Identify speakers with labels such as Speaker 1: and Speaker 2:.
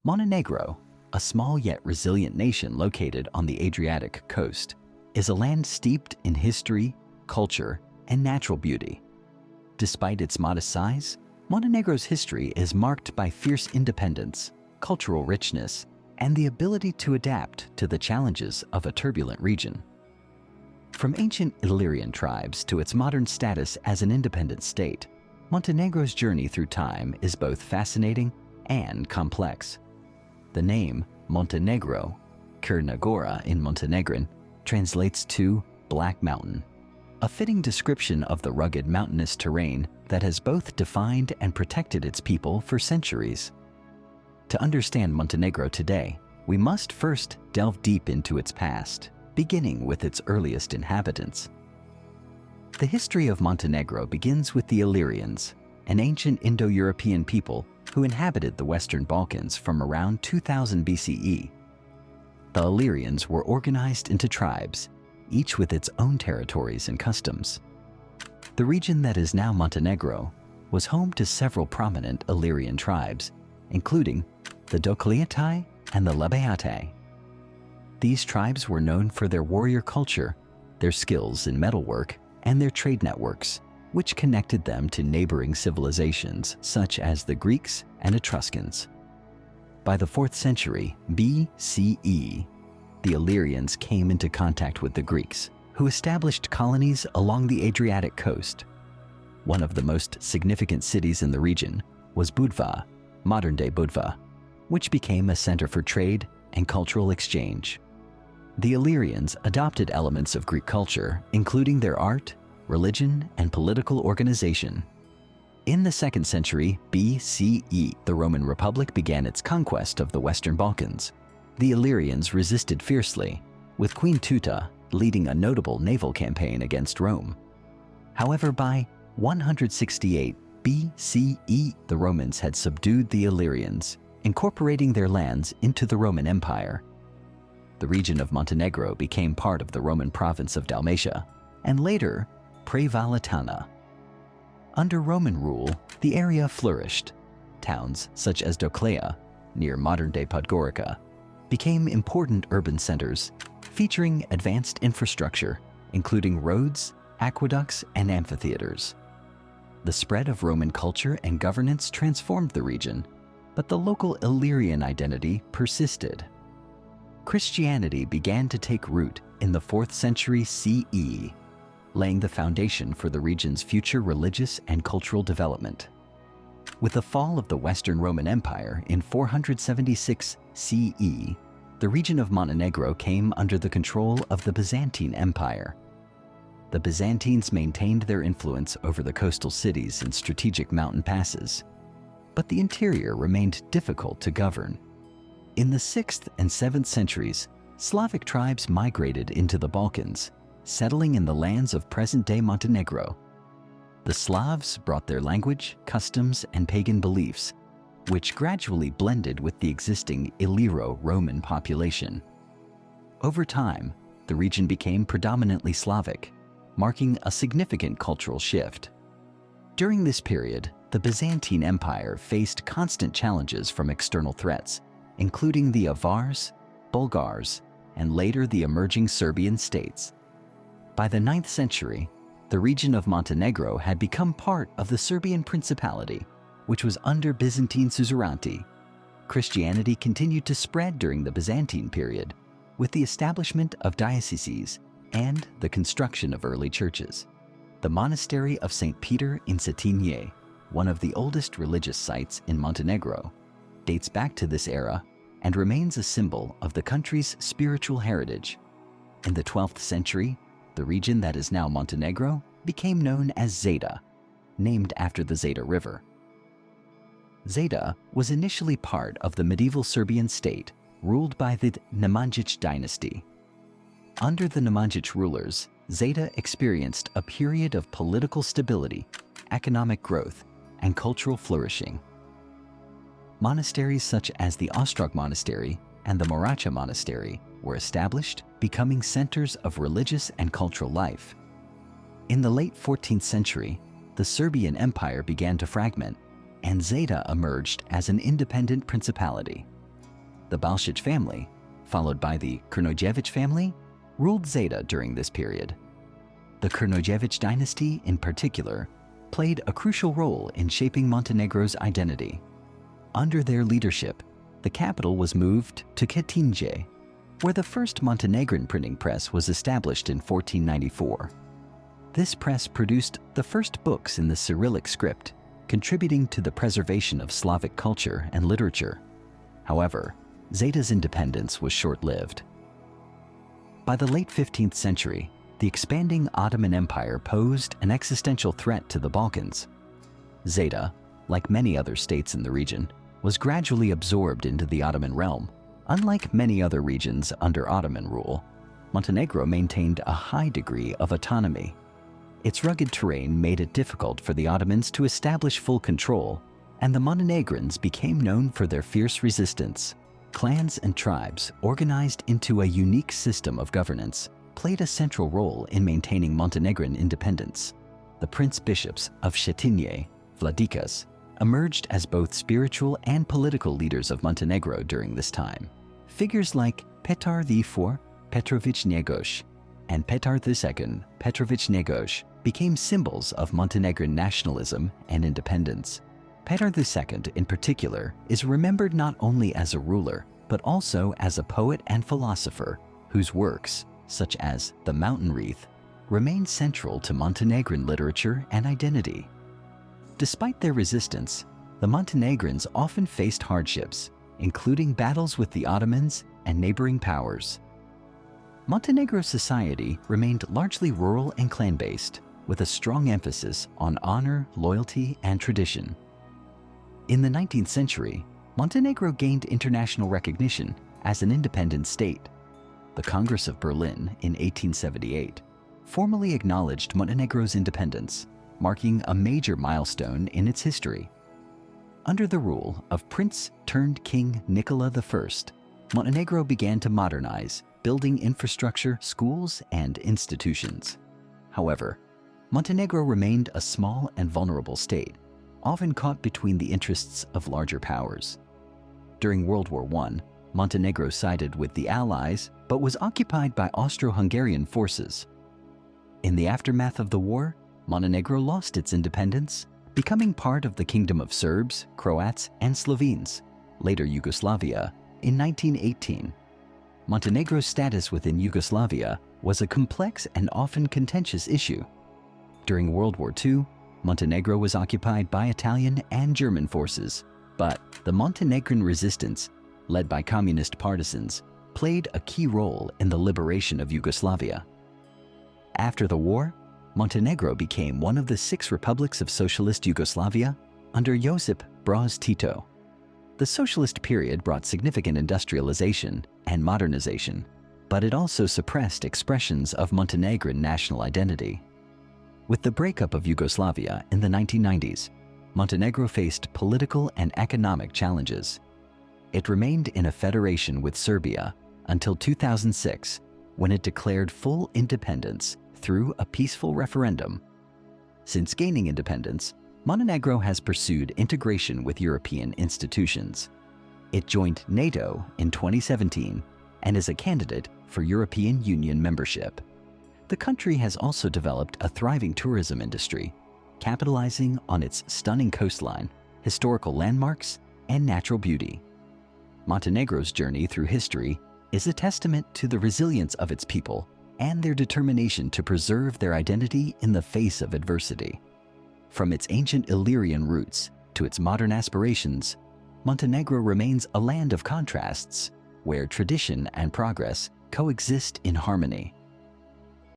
Speaker 1: Montenegro, a small yet resilient nation located on the Adriatic coast, is a land steeped in history, culture, and natural beauty. Despite its modest size, Montenegro's history is marked by fierce independence, cultural richness, and the ability to adapt to the challenges of a turbulent region. From ancient Illyrian tribes to its modern status as an independent state, Montenegro's journey through time is both fascinating and complex. The name Montenegro, Crna Gora in Montenegrin, translates to Black Mountain, a fitting description of the rugged mountainous terrain that has both defined and protected its people for centuries. To understand Montenegro today, we must first delve deep into its past, beginning with its earliest inhabitants. The history of Montenegro begins with the Illyrians, an ancient Indo-European people who inhabited the Western Balkans from around 2000 BCE. The Illyrians were organized into tribes, each with its own territories and customs. The region that is now Montenegro was home to several prominent Illyrian tribes, including the Dokliatai and the Labatai. These tribes were known for their warrior culture, their skills in metalwork, and their trade networks, which connected them to neighboring civilizations such as the Greeks and Etruscans. By the 4th century BCE, the Illyrians came into contact with the Greeks, who established colonies along the Adriatic coast. One of the most significant cities in the region was Budva, modern-day Budva, which became a center for trade and cultural exchange. The Illyrians adopted elements of Greek culture, including their art, religion, and political organization. In the 2nd century BCE, the Roman Republic began its conquest of the Western Balkans. The Illyrians resisted fiercely, with Queen Tuta leading a notable naval campaign against Rome. However, by 168 BCE, the Romans had subdued the Illyrians, incorporating their lands into the Roman Empire. The region of Montenegro became part of the Roman province of Dalmatia, and later Prevalatana. Under Roman rule, the area flourished. Towns such as Doclea, near modern-day Podgorica, became important urban centers, featuring advanced infrastructure, including roads, aqueducts, and amphitheaters. The spread of Roman culture and governance transformed the region, but the local Illyrian identity persisted. Christianity began to take root in the 4th century CE, laying the foundation for the region's future religious and cultural development. With the fall of the Western Roman Empire in 476 CE, the region of Montenegro came under the control of the Byzantine Empire. The Byzantines maintained their influence over the coastal cities and strategic mountain passes, but the interior remained difficult to govern. In the 6th and 7th centuries, Slavic tribes migrated into the Balkans, settling in the lands of present-day Montenegro. The Slavs brought their language, customs, and pagan beliefs, which gradually blended with the existing Illyro-Roman population. Over time, the region became predominantly Slavic, marking a significant cultural shift. During this period, the Byzantine Empire faced constant challenges from external threats, including the Avars, Bulgars, and later the emerging Serbian states. By the 9th century, the region of Montenegro had become part of the Serbian Principality, which was under Byzantine suzerainty. Christianity continued to spread during the Byzantine period, with the establishment of dioceses and the construction of early churches. The monastery of St. Peter in Cetinje, one of the oldest religious sites in Montenegro, dates back to this era and remains a symbol of the country's spiritual heritage. In the 12th century, the region that is now Montenegro became known as Zeta, named after the Zeta River. Zeta was initially part of the medieval Serbian state ruled by the Nemanjić dynasty. Under the Nemanjić rulers, Zeta experienced a period of political stability, economic growth, and cultural flourishing. Monasteries such as the Ostrog Monastery and the Moracha Monastery were established, becoming centers of religious and cultural life. In the late 14th century, the Serbian Empire began to fragment, and Zeta emerged as an independent principality. The Balšić family, followed by the Krnojević family, ruled Zeta during this period. The Krnojević dynasty, in particular, played a crucial role in shaping Montenegro's identity. Under their leadership, the capital was moved to Cetinje, where the first Montenegrin printing press was established in 1494. This press produced the first books in the Cyrillic script, contributing to the preservation of Slavic culture and literature. However, Zeta's independence was short-lived. By the late 15th century, the expanding Ottoman Empire posed an existential threat to the Balkans. Zeta, like many other states in the region, was gradually absorbed into the Ottoman realm. Unlike many other regions under Ottoman rule, Montenegro maintained a high degree of autonomy. Its rugged terrain made it difficult for the Ottomans to establish full control, and the Montenegrins became known for their fierce resistance. Clans and tribes, organized into a unique system of governance, played a central role in maintaining Montenegrin independence. The prince-bishops of Cetinje, Vladikas, emerged as both spiritual and political leaders of Montenegro during this time. Figures like Petar IV Petrović Njegoš and Petar II Petrović Njegoš became symbols of Montenegrin nationalism and independence. Petar II, in particular, is remembered not only as a ruler, but also as a poet and philosopher whose works, such as The Mountain Wreath, remain central to Montenegrin literature and identity. Despite their resistance, the Montenegrins often faced hardships, including battles with the Ottomans and neighboring powers. Montenegro's society remained largely rural and clan-based, with a strong emphasis on honor, loyalty, and tradition. In the 19th century, Montenegro gained international recognition as an independent state. The Congress of Berlin in 1878 formally acknowledged Montenegro's independence, marking a major milestone in its history. Under the rule of Prince-turned-King Nikola I, Montenegro began to modernize, building infrastructure, schools, and institutions. However, Montenegro remained a small and vulnerable state, often caught between the interests of larger powers. During World War I, Montenegro sided with the Allies but was occupied by Austro-Hungarian forces. In the aftermath of the war, Montenegro lost its independence, becoming part of the Kingdom of Serbs, Croats, and Slovenes, later Yugoslavia, in 1918. Montenegro's status within Yugoslavia was a complex and often contentious issue. During World War II, Montenegro was occupied by Italian and German forces, but the Montenegrin resistance, led by communist partisans, played a key role in the liberation of Yugoslavia. After the war, Montenegro became one of the 6 republics of socialist Yugoslavia under Josip Broz Tito. The socialist period brought significant industrialization and modernization, but it also suppressed expressions of Montenegrin national identity. With the breakup of Yugoslavia in the 1990s, Montenegro faced political and economic challenges. It remained in a federation with Serbia until 2006, when it declared full independence through a peaceful referendum. Since gaining independence, Montenegro has pursued integration with European institutions. It joined NATO in 2017 and is a candidate for European Union membership. The country has also developed a thriving tourism industry, capitalizing on its stunning coastline, historical landmarks, and natural beauty. Montenegro's journey through history is a testament to the resilience of its people and their determination to preserve their identity in the face of adversity. From its ancient Illyrian roots to its modern aspirations, Montenegro remains a land of contrasts where tradition and progress coexist in harmony.